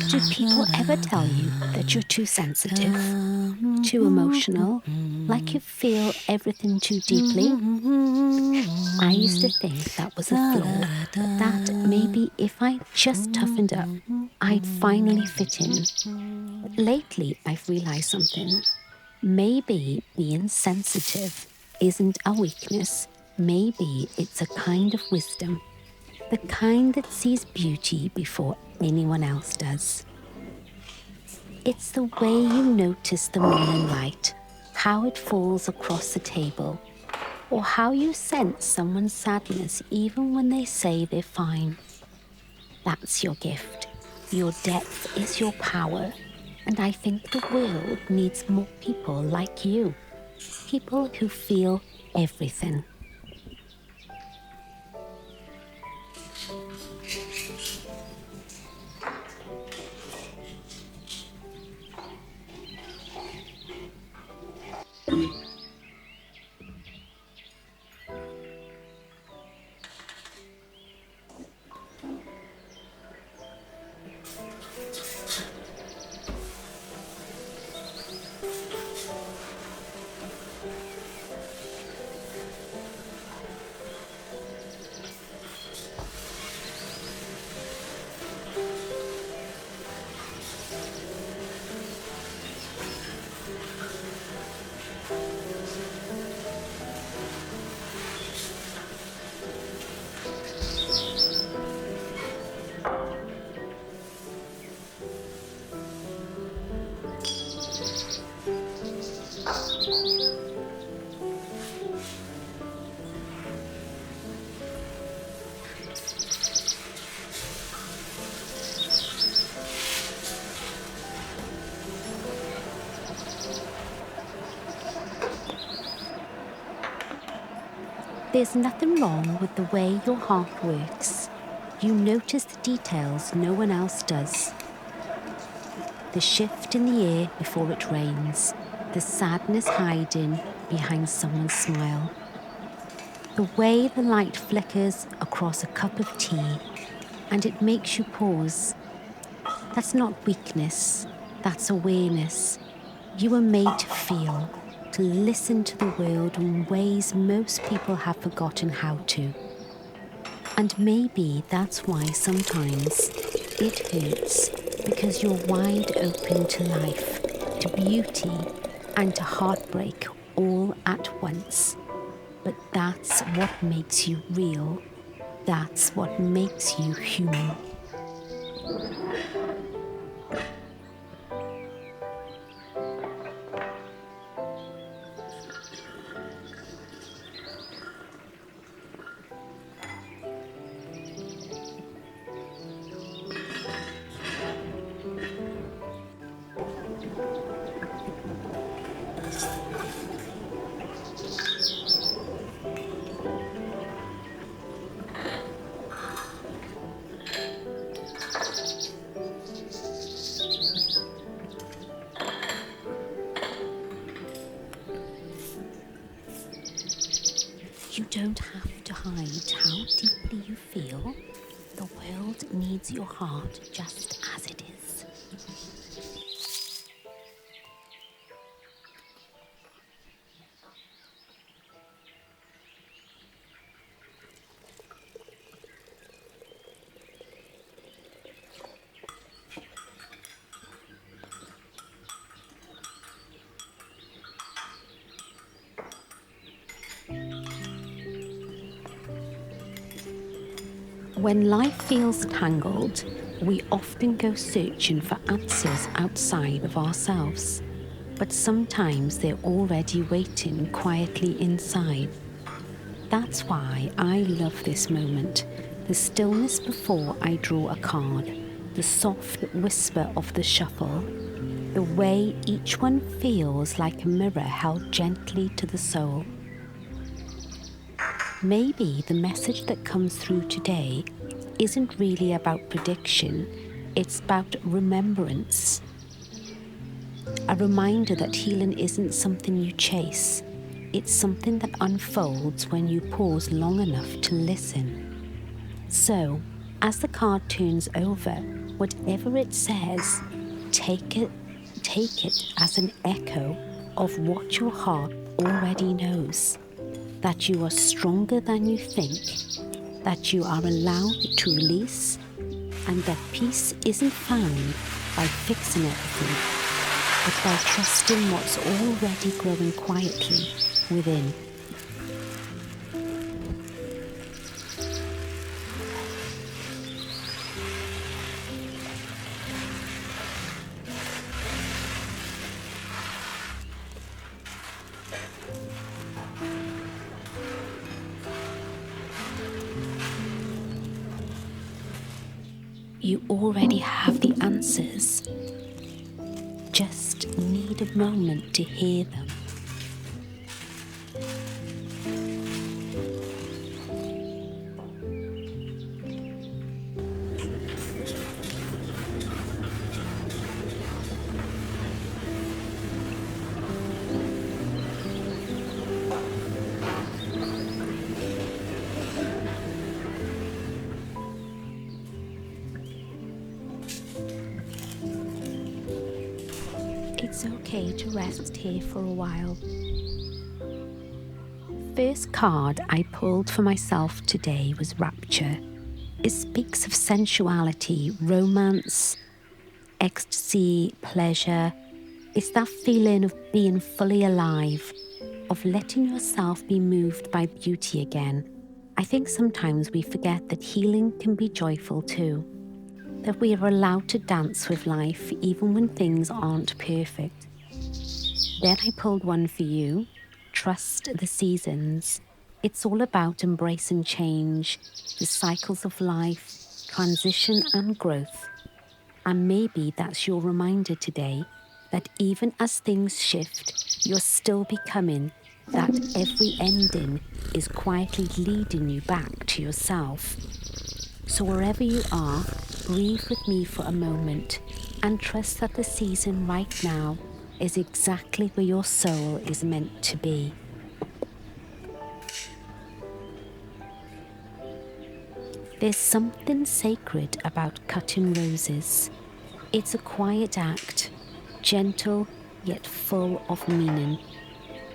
Do people ever tell you that you're too sensitive, too emotional, like you feel everything too deeply? I used to think that was a flaw, that maybe if I just toughened up, I'd finally fit in. But lately, I've realised something. Maybe being sensitive isn't a weakness. Maybe it's a kind of wisdom. The kind that sees beauty before anyone else does. It's the way you notice the morning light, how it falls across the table, or how you sense someone's sadness even when they say they're fine. That's your gift. Your depth is your power. And I think the world needs more people like you. People who feel everything. There's nothing wrong with the way your heart works. You notice the details no one else does. The shift in the air before it rains, the sadness hiding behind someone's smile. The way the light flickers across a cup of tea and it makes you pause. That's not weakness, that's awareness. You were made to feel, to listen to the world in ways most people have forgotten how to. And maybe that's why sometimes it hurts, because you're wide open to life, to beauty, and to heartbreak all at once. But that's what makes you real. That's what makes you human. You don't have to hide how deeply you feel. The world needs your heart just as it is. When life feels tangled, we often go searching for answers outside of ourselves. But sometimes they're already waiting quietly inside. That's why I love this moment. The stillness before I draw a card, the soft whisper of the shuffle, the way each one feels like a mirror held gently to the soul. Maybe the message that comes through today isn't really about prediction, it's about remembrance. A reminder that healing isn't something you chase, it's something that unfolds when you pause long enough to listen. So, as the card turns over, whatever it says, take it as an echo of what your heart already knows. That you are stronger than you think, that you are allowed to release, and that peace isn't found by fixing everything, but by trusting what's already growing quietly within. You already have the answers. Just need a moment to hear them. It's okay to rest here for a while. First card I pulled for myself today was Rapture. It speaks of sensuality, romance, ecstasy, pleasure. It's that feeling of being fully alive, of letting yourself be moved by beauty again. I think sometimes we forget that healing can be joyful too. That we are allowed to dance with life even when things aren't perfect. Then I pulled one for you, Trust the Seasons. It's all about embracing change, the cycles of life, transition and growth. And maybe that's your reminder today that even as things shift, you're still becoming, that every ending is quietly leading you back to yourself. So wherever you are, breathe with me for a moment and trust that the season right now is exactly where your soul is meant to be. There's something sacred about cutting roses. It's a quiet act, gentle yet full of meaning.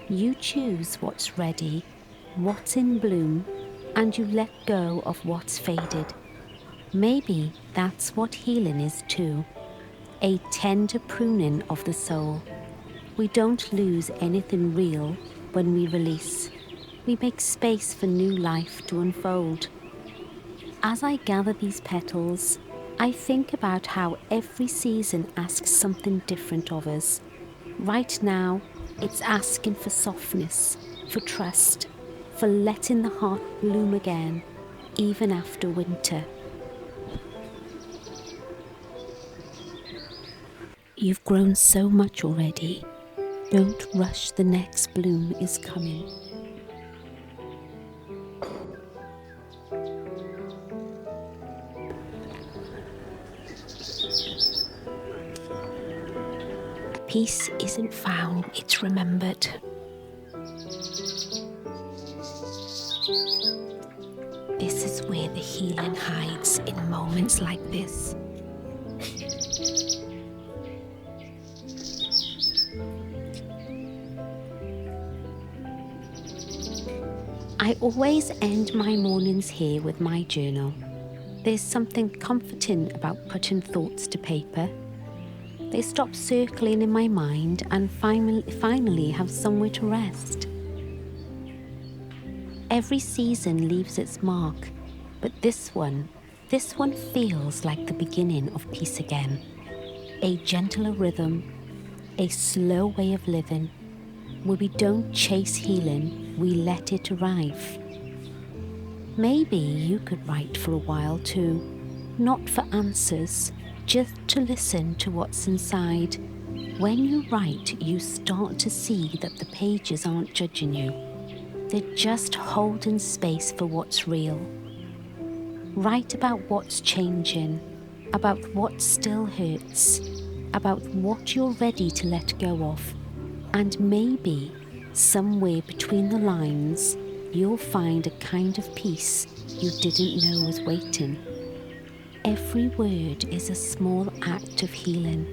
You choose what's ready, what's in bloom, and you let go of what's faded. Maybe that's what healing is too, a tender pruning of the soul. We don't lose anything real when we release. We make space for new life to unfold. As I gather these petals, I think about how every season asks something different of us. Right now, it's asking for softness, for trust, for letting the heart bloom again, even after winter. You've grown so much already. Don't rush, the next bloom is coming. Peace isn't found, it's remembered. This is where the healing hides, in moments like this. I always end my mornings here with my journal. There's something comforting about putting thoughts to paper. They stop circling in my mind and finally have somewhere to rest. Every season leaves its mark, but this one feels like the beginning of peace again. A gentler rhythm, a slow way of living, where we don't chase healing, we let it arrive. Maybe you could write for a while too, not for answers, just to listen to what's inside. When you write, you start to see that the pages aren't judging you. They're just holding space for what's real. Write about what's changing, about what still hurts, about what you're ready to let go of. And maybe Somewhere between the lines, you'll find a kind of peace you didn't know was waiting. Every word is a small act of healing.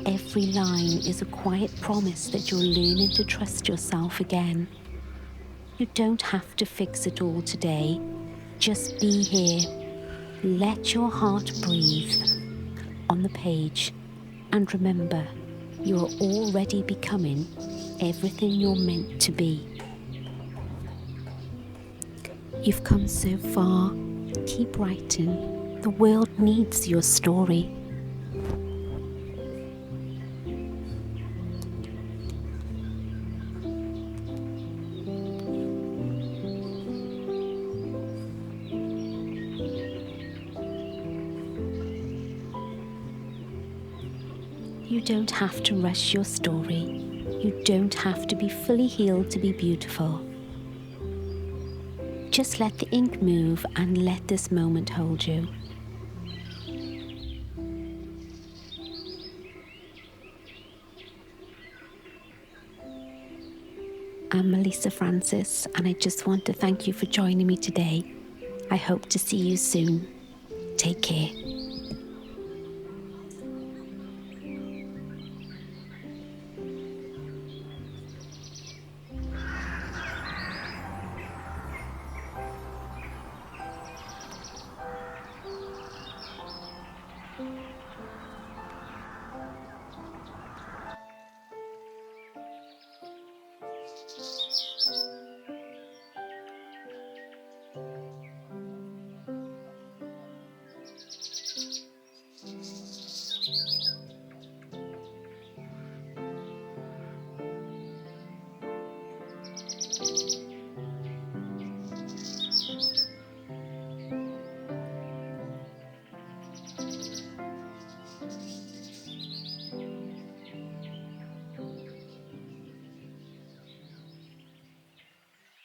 Every line is a quiet promise that you're learning to trust yourself again. You don't have to fix it all today. Just be here. Let your heart breathe on the page. And remember, you are already becoming everything you're meant to be. You've come so far. Keep writing. The world needs your story. You don't have to rush your story. You don't have to be fully healed to be beautiful. Just let the ink move and let this moment hold you. I'm Melissa Francis, and I just want to thank you for joining me today. I hope to see you soon. Take care.